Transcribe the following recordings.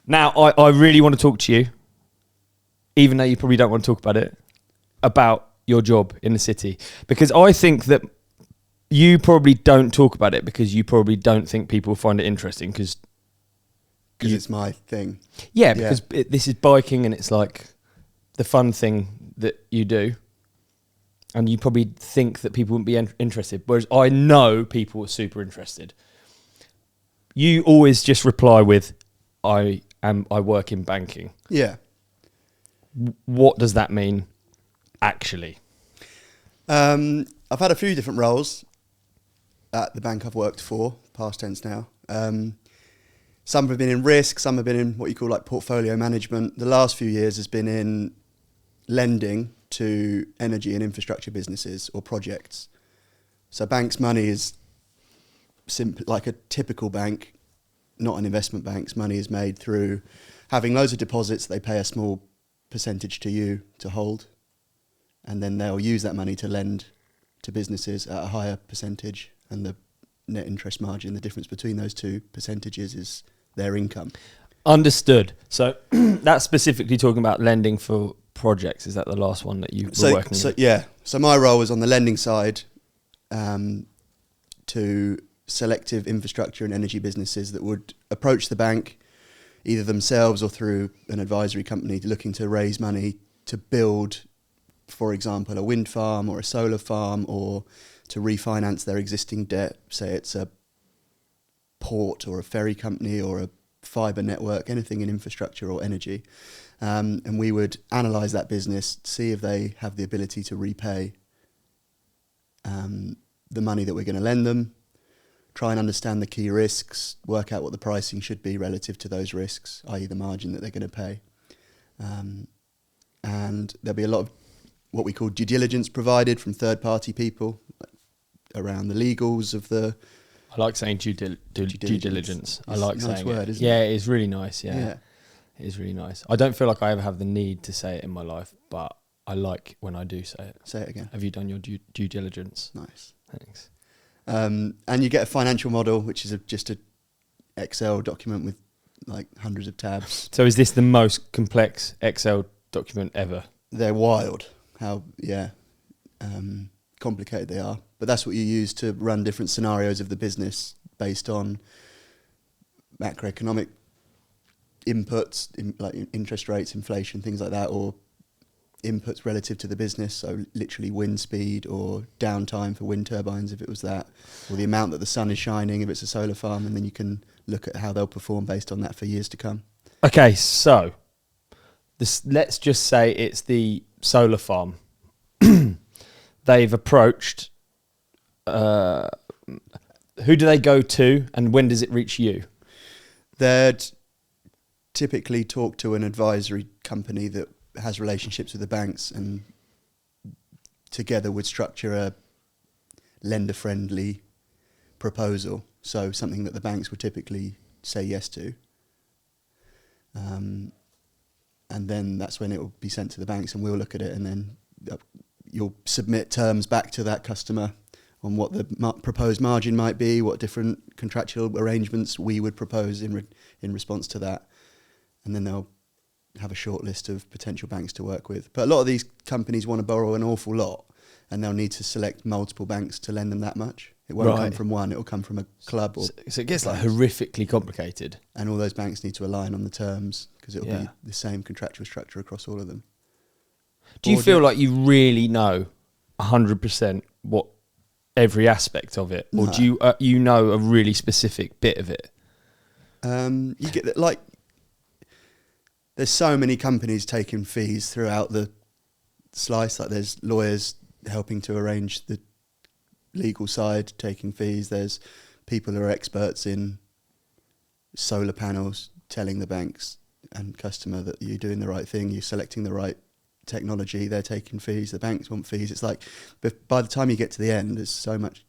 Now, I really want to talk to you, even though you probably don't want to talk about it, about your job in the city. Because I think that you probably don't talk about it because you probably don't think people find it interesting because it's my thing. Yeah, because this is biking and it's like the fun thing that you do. And you probably think that people wouldn't be interested. Whereas I know people are super interested. You always just reply with, I work in banking. Yeah. What does that mean, actually? I've had a few different roles at the bank I've worked for, past tense now. Some have been in risk, some have been in what you call like portfolio management. The last few years has been in lending to energy and infrastructure businesses or projects. So banks' money is like a typical bank, not an investment bank's money is made through having loads of deposits. They pay a small percentage to you to hold, and then they'll use that money to lend to businesses at a higher percentage, and the net interest margin, the difference between those two percentages is their income. Understood. So that's specifically talking about lending for projects. Is that the last one that you were working on? Yeah. So my role was on the lending side to selective infrastructure and energy businesses that would approach the bank either themselves or through an advisory company looking to raise money to build, for example, a wind farm or a solar farm, or to refinance their existing debt. Say it's a port or a ferry company or a fibre network, anything in infrastructure or energy. And we would analyse that business, see if they have the ability to repay the money that we're going to lend them, try and understand the key risks, work out what the pricing should be relative to those risks, i.e. the margin that they're going to pay. And there'll be a lot of what we call due diligence provided from third-party people around the legals of the... I like saying due diligence. I like saying word, it. Isn't Yeah, it? it is really nice, yeah. It is really nice. I don't feel like I ever have the need to say it in my life, but I like when I do say it. Say it again. Have you done your due diligence? Nice. Thanks. And you get a financial model, which is just a Excel document with like hundreds of tabs. So is this the most complex Excel document ever? They're wild how complicated they are. But that's what you use to run different scenarios of the business based on macroeconomic inputs, like interest rates, inflation, things like that, or inputs relative to the business, so literally wind speed or downtime for wind turbines if it was that, or the amount that the sun is shining if it's a solar farm, and then you can look at how they'll perform based on that for years to come. Okay, so let's just say it's the solar farm. They've approached... who do they go to, and when does it reach you? They'd typically talk to an advisory company that has relationships with the banks, and together would structure a lender-friendly proposal, so something that the banks would typically say yes to. And then that's when it will be sent to the banks, and we'll look at it, and then you'll submit terms back to that customer on what the proposed margin might be, what different contractual arrangements we would propose in response to that. And then they'll have a short list of potential banks to work with. But a lot of these companies want to borrow an awful lot, and they'll need to select multiple banks to lend them that much. It won't come from one, it'll come from a club. So it gets like horrifically complicated. And all those banks need to align on the terms, because it'll be the same contractual structure across all of them. Do you feel like you really know 100% what every aspect of it, or do you know a really specific bit of it? You get like, there's so many companies taking fees throughout the slice. Like there's lawyers helping to arrange the legal side, taking fees. There's people who are experts in solar panels telling the banks and customer that you're doing the right thing, you're selecting the right technology. They're taking fees, the banks want fees. It's like, but by the time you get to the end, there's so much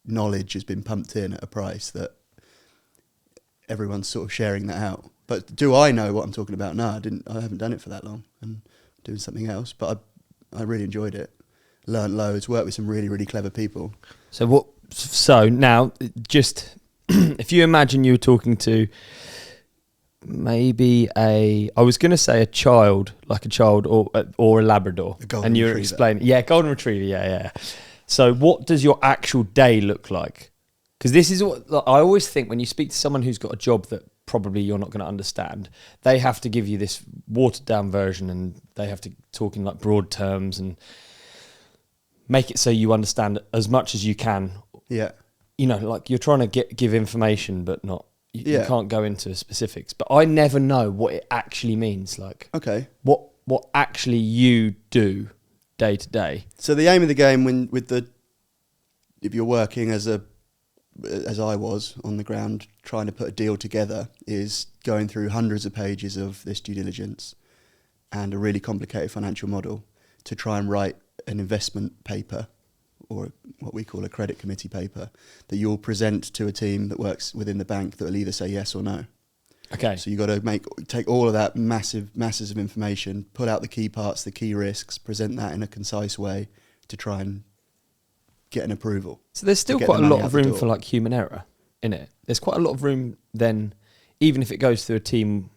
knowledge has been pumped in at a price that everyone's sort of sharing that out. But do I know what I'm talking about? No, I haven't done it for that long. I'm doing something else, but I really enjoyed it. Learned loads, worked with some really, really clever people. So now just if you imagine you were talking to maybe I was going to say a child or a Labrador, A golden and you're retriever. explaining, golden retriever, yeah. So what does your actual day look like? Because this is what like, I always think when you speak to someone who's got a job that probably you're not going to understand, they have to give you this watered down version, and they have to talk in like broad terms and make it so you understand as much as you can. Yeah. You know, like you're trying to give information, but not. You Yeah. can't go into specifics. But I never know what it actually means. Like, Okay. what actually you do day to day. So the aim of the game, if you're working as I was on the ground trying to put a deal together, is going through hundreds of pages of this due diligence and a really complicated financial model to try and write an investment paper, or what we call a credit committee paper, that you'll present to a team that works within the bank that will either say yes or no. Okay. So you've got to take all of that masses of information, pull out the key parts, the key risks, present that in a concise way to try and get an approval. So there's still get quite the a money lot out of the room door. for like human error in it. There's quite a lot of room then, even if it goes through a team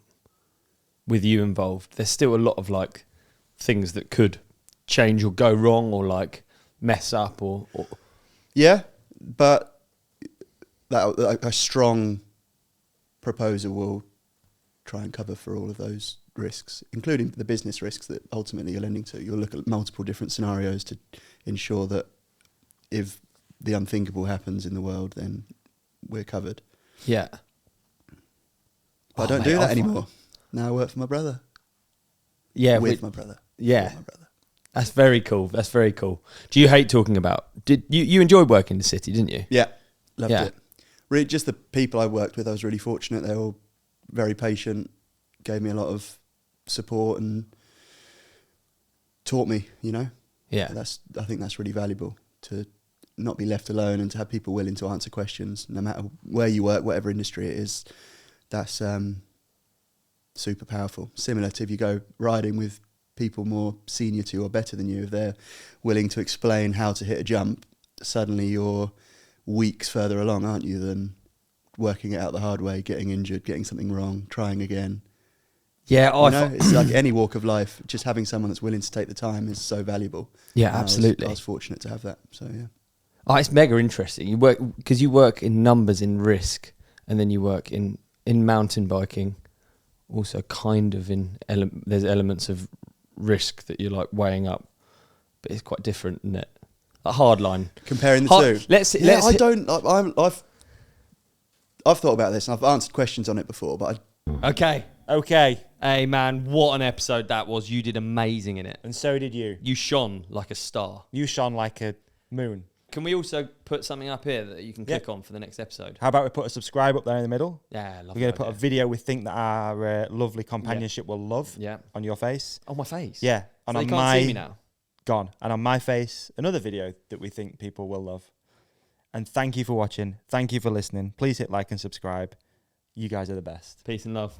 with you involved, there's still a lot of like things that could change or go wrong or like mess up or Yeah, but a strong proposal will try and cover for all of those risks, including the business risks that ultimately you're lending to. You'll look at multiple different scenarios to ensure that if the unthinkable happens in the world, then we're covered. yeah. But I Oh, don't mate, do that I find- anymore. Now I work for my brother. Yeah, With my brother. yeah. For my brother. That's very cool. That's very cool. Do you hate talking about? Did you enjoyed working in the city, didn't you? Yeah, loved Yeah. it. Really, just the people I worked with, I was really fortunate. They were all very patient, gave me a lot of support and taught me, you know. Yeah. I think that's really valuable, to not be left alone and to have people willing to answer questions, no matter where you work, whatever industry it is. That's super powerful. Similar to if you go riding with people more senior to you or better than you, if they're willing to explain how to hit a jump, suddenly you're weeks further along, aren't you, than working it out the hard way, getting injured, getting something wrong, trying again. Yeah, It's like any walk of life. Just having someone that's willing to take the time is so valuable. Yeah, And absolutely. I was fortunate to have that. So yeah. Oh, it's mega interesting. You work in numbers in risk, and then you work in mountain biking, also kind of in there's elements of risk that you're like weighing up, but it's quite different, isn't it? A hard line. Comparing the Hard- two. let's- Yeah, let's I hit- don't. I've thought about this and I've answered questions on it before, but Okay. Hey man, what an episode that was. You did amazing in it. And so did you. You shone like a star. You shone like a moon. Can we also put something up here that you can click on for the next episode? How about we put a subscribe up there in the middle? Yeah, love We're going to put a video we think that our lovely companionship will love Yeah. on your face. On my face. Yeah. So And they on can't see me now. Gone. And on my face, another video that we think people will love. And thank you for watching. Thank you for listening. Please hit like and subscribe. You guys are the best. Peace and love.